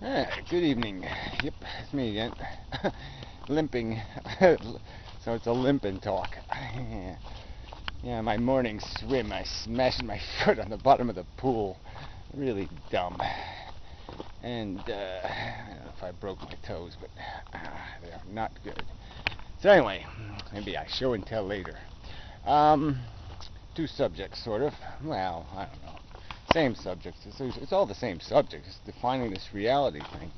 Good evening. Yep, it's me again. Limping. So it's a limping talk. Yeah, my morning swim, I smashed my foot on the bottom of the pool. Really dumb. And I don't know if I broke my toes, but they are not good. So anyway, maybe I show and tell later. Two subjects, sort of. Well, I don't know. Same subjects. It's all the same subject. It's defining this reality thing.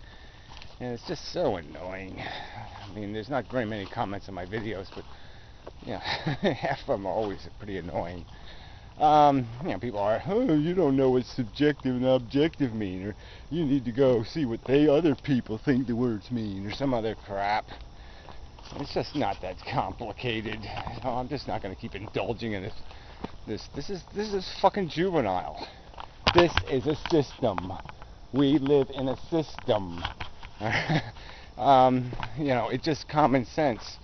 And it's just so annoying. I mean, there's not very many comments on my videos, but yeah, half of them are always pretty annoying. People are, oh, you don't know what subjective and objective mean, or you need to go see what other people think the words mean, or some other crap. It's just not that complicated. I'm just not going to keep indulging in this. This is fucking juvenile. This is a system. We live in a system. It's just common sense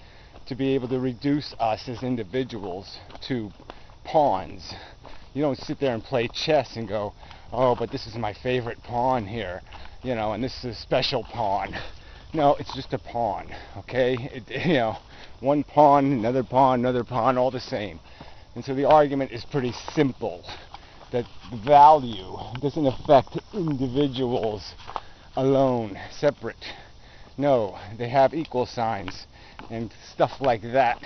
to be able to reduce us as individuals to pawns. You don't sit there and play chess and go, oh, but this is my favorite pawn here, and this is a special pawn. No, it's just a pawn, okay? One pawn, another pawn, all the same. And so the argument is pretty simple, that value doesn't affect individuals alone, separate. No, they have equal signs and stuff like that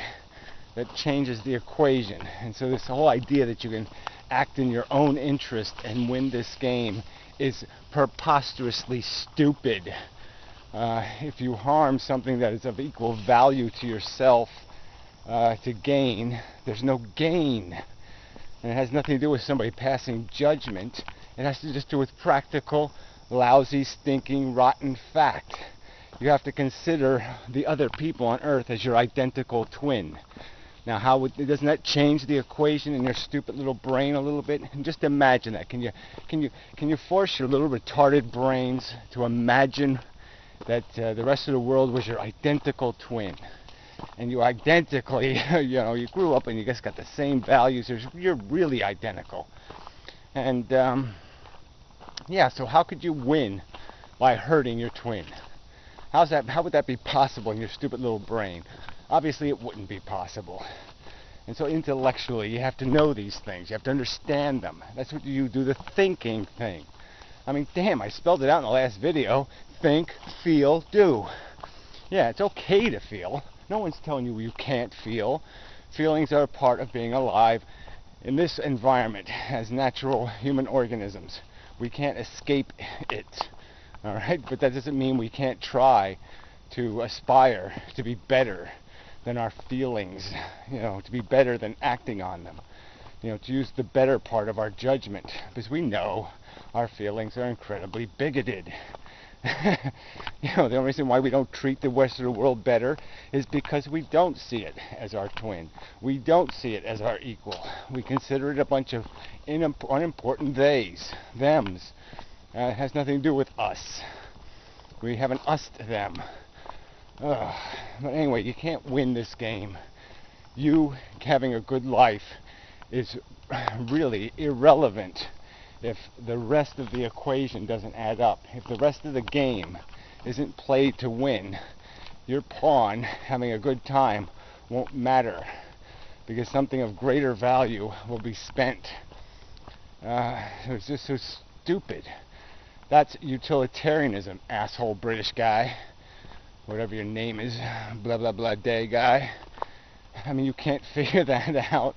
changes the equation. And so this whole idea that you can act in your own interest and win this game is preposterously stupid. If you harm something that is of equal value to yourself to gain, there's no gain. And it has nothing to do with somebody passing judgment. It has to just do with practical, lousy, stinking, rotten fact. You have to consider the other people on Earth as your identical twin. Now, doesn't that change the equation in your stupid little brain a little bit? And just imagine that. Can you force your little retarded brains to imagine that the rest of the world was your identical twin? And you identically, you grew up and you just got the same values. You're really identical. And, so how could you win by hurting your twin? How would that be possible in your stupid little brain? Obviously, it wouldn't be possible. And so intellectually, you have to know these things. You have to understand them. That's what you do, the thinking thing. I mean, damn, I spelled it out in the last video. Think, feel, do. Yeah, it's okay to feel. No one's telling you can't feel. Feelings are a part of being alive in this environment as natural human organisms. We can't escape it. All right? But that doesn't mean we can't try to aspire to be better than our feelings, to be better than acting on them. To use the better part of our judgment, because we know our feelings are incredibly bigoted. The only reason why we don't treat the rest of the world better is because we don't see it as our twin. We don't see it as our equal. We consider it a bunch of unimportant theys, thems. It has nothing to do with us. We have an us to them. But anyway, you can't win this game. You having a good life is really irrelevant if the rest of the equation doesn't add up. If the rest of the game isn't played to win, your pawn having a good time won't matter, because something of greater value will be spent. It's just so stupid. That's utilitarianism, asshole British guy. Whatever your name is, blah blah blah day guy. I mean, you can't figure that out.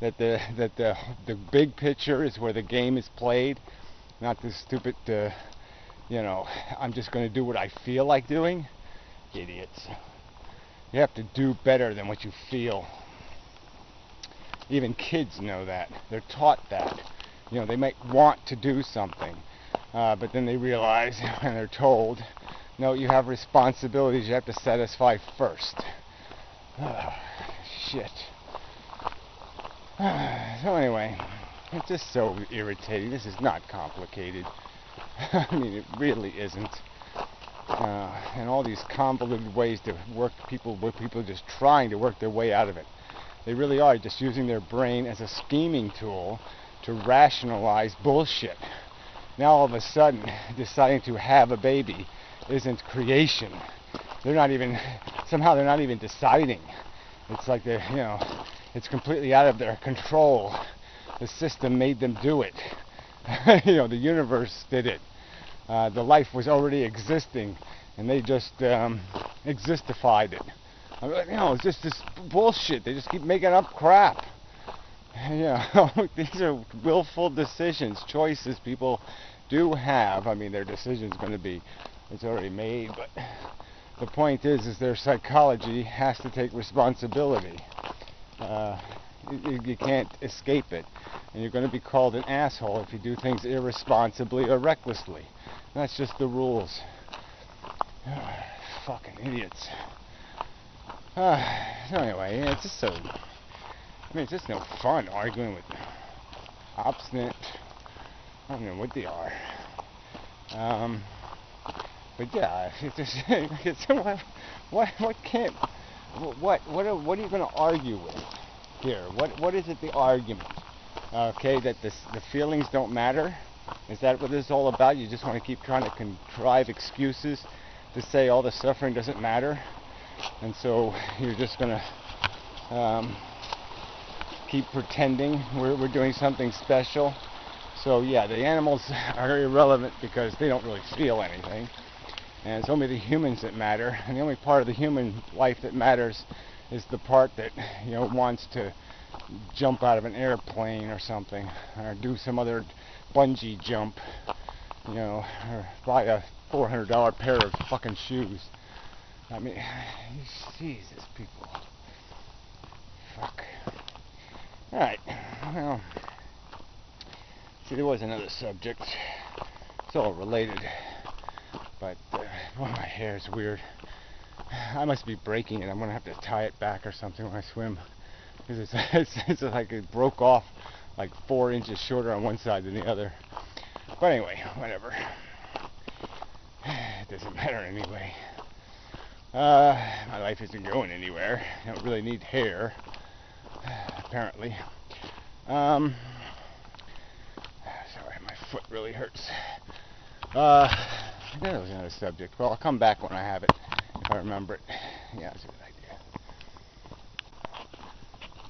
That the big picture is where the game is played, not this stupid, I'm just going to do what I feel like doing. Idiots. You have to do better than what you feel. Even kids know that. They're taught that. They might want to do something, but then they realize, and they're told, no, you have responsibilities you have to satisfy first. Shit. So anyway, it's just so irritating. This is not complicated. I mean, it really isn't. And all these convoluted ways to work people are just trying to work their way out of it. They really are just using their brain as a scheming tool to rationalize bullshit. now all of a sudden deciding to have a baby isn't creation. They're not even, somehow they're not even deciding. It's like they're, it's completely out of their control. The system made them do it. The universe did it. The life was already existing, and they just existified it. It's just this bullshit. They just keep making up crap. These are willful decisions, choices people do have. I mean, their decision's going to be, it's already made, but the point is their psychology has to take responsibility. You can't escape it, and you're going to be called an asshole if you do things irresponsibly or recklessly. That's just the rules. Fucking idiots. So anyway, it's just so. It's just no fun arguing with obstinate. I don't know what they are. But yeah, it's just what are you going to argue with here? What is it, the argument? Okay, that the feelings don't matter? Is that what this is all about? You just want to keep trying to contrive excuses to say all the suffering doesn't matter, and so you're just going to keep pretending we're doing something special. So yeah, the animals are irrelevant because they don't really feel anything, and it's only the humans that matter, and the only part of the human life that matters is the part that wants to jump out of an airplane or something, or do some other bungee jump, or buy a $400 pair of fucking shoes. I mean, Jesus, people. Fuck. Alright, well, see, there was another subject. It's all related, but my hair is weird. I must be breaking it. I'm going to have to tie it back or something when I swim, because it's like it broke off like 4 inches shorter on one side than the other. But anyway, whatever. It doesn't matter anyway. My life isn't going anywhere. I don't really need hair, apparently. Sorry, my foot really hurts. That was another subject. Well, I'll come back when I have it, if I remember it. Yeah, that's a good idea.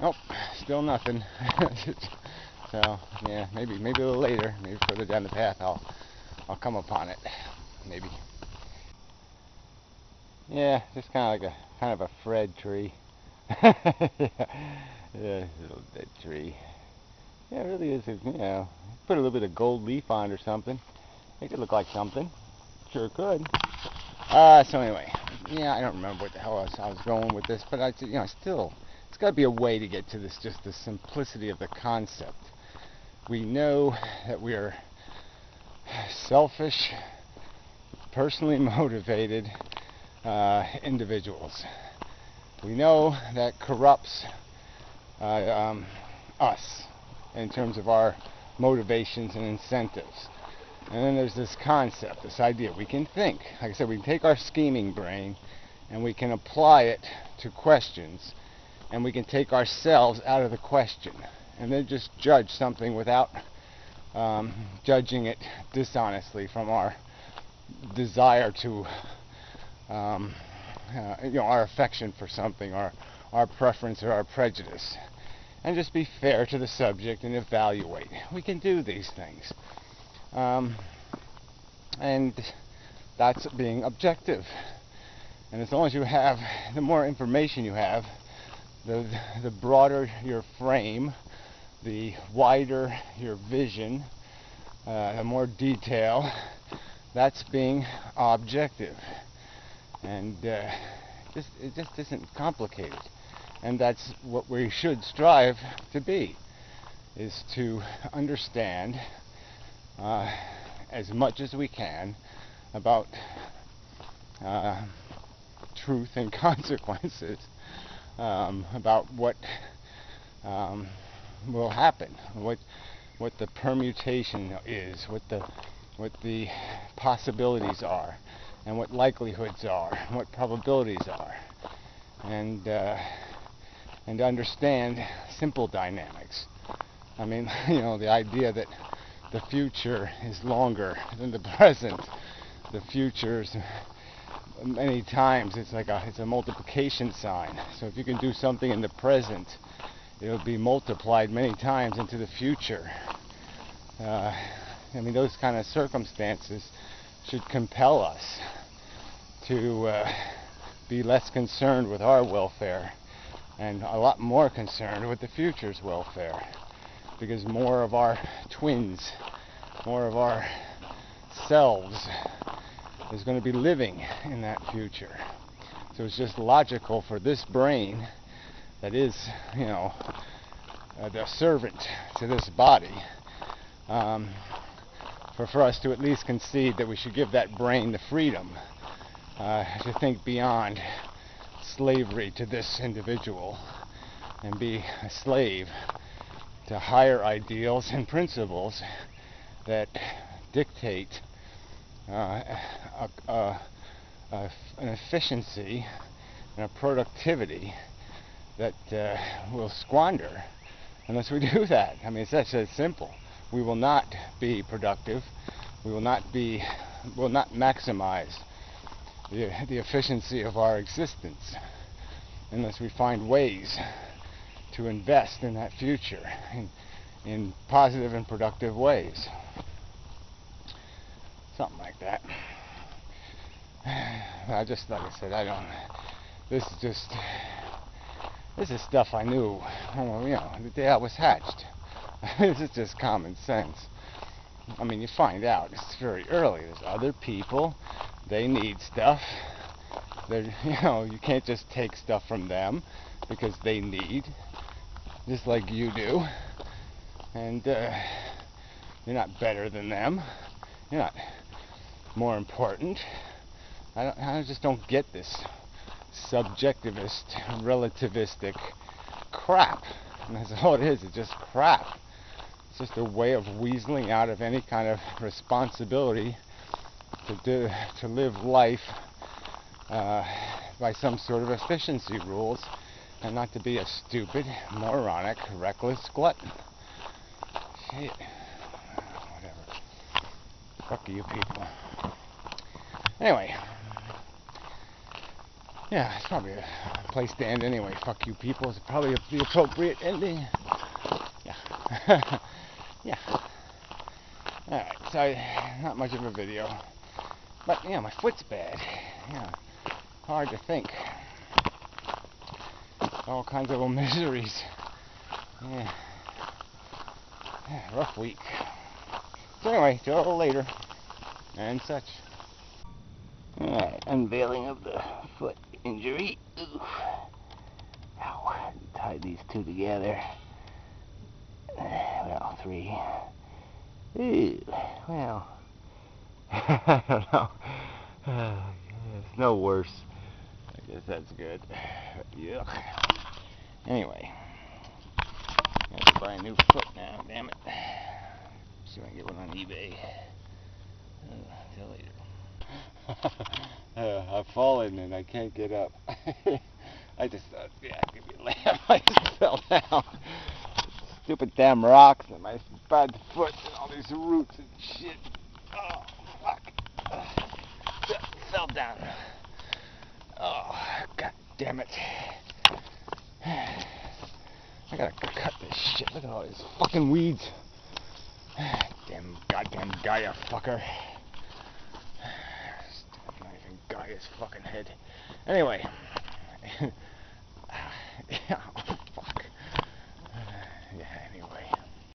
Nope, still nothing. So yeah, maybe a little later, maybe further down the path, I'll come upon it. Maybe. Yeah, just kind of a Fred tree. Yeah, little dead tree. Yeah, it really is. Put a little bit of gold leaf on it or something. Make it look like something. Sure could. So anyway, yeah, I don't remember what the hell I was going with this, but still, it's got to be a way to get to this, just the simplicity of the concept. We know that we are selfish, personally motivated individuals. We know that corrupts us in terms of our motivations and incentives. And then there's this concept, this idea. We can think. Like I said, we can take our scheming brain and we can apply it to questions, and we can take ourselves out of the question and then just judge something without judging it dishonestly from our desire to our affection for something, our preference or our prejudice, and just be fair to the subject and evaluate. We can do these things, and that's being objective. And as long as you have, the more information you have, the broader your frame, the wider your vision, the more detail, that's being objective. And it just isn't complicated. And that's what we should strive to be, is to understand as much as we can about truth and consequences, about what will happen, what the permutation is, what the possibilities are, and what likelihoods are, and what probabilities are, and to understand simple dynamics. I mean, the idea that the future is longer than the present. The future's many times it's a multiplication sign. So if you can do something in the present, it'll be multiplied many times into the future. I mean, those kind of circumstances should compel us to be less concerned with our welfare and a lot more concerned with the future's welfare, because more of our twins, more of our selves is going to be living in that future. So it's just logical for this brain that is, the servant to this body, for us to at least concede that we should give that brain the freedom to think beyond slavery to this individual and be a slave to higher ideals and principles that dictate an efficiency and a productivity that will squander unless we do that. I mean, it's that simple. We will not be productive. We will not maximize the efficiency of our existence unless we find ways to invest in that future in positive and productive ways. Something like that. Like I said, this is stuff I knew, the day I was hatched. This is just common sense. I mean, you find out it's very early. There's other people. They need stuff. You can't just take stuff from them because they need, just like you do. And you're not better than them. You're not more important. I just don't get this subjectivist, relativistic crap. And that's all it is. It's just crap. It's just a way of weaseling out of any kind of responsibility to live life by some sort of efficiency rules, and not to be a stupid, moronic, reckless glutton. Shit. Whatever. Fuck you people. Anyway. Yeah, it's probably a place to end anyway. Fuck you people is probably the appropriate ending. Yeah. Yeah. Alright, so not much of a video. But, my foot's bad. Hard to think. All kinds of miseries. Yeah. Rough week. So anyway, till later. And such. Alright, unveiling of the foot injury. Oof. Ow. Tie these two together. Well, three. Ooh. Well. I don't know. It's no worse. I guess that's good. Yuck. Anyway. I have to buy a new foot now, damn it. See if I can get one on eBay. Till later. I've fallen and I can't get up. I just thought, I'd give you a laugh. I just fell down. Stupid damn rocks and my bad foot and all these roots and shit. Oh, fuck. Fell down. Oh, god damn it. I gotta cut this shit. Look at all these fucking weeds. Goddamn Gaia fucker. Not even Gaia's fucking head. Anyway. Yeah.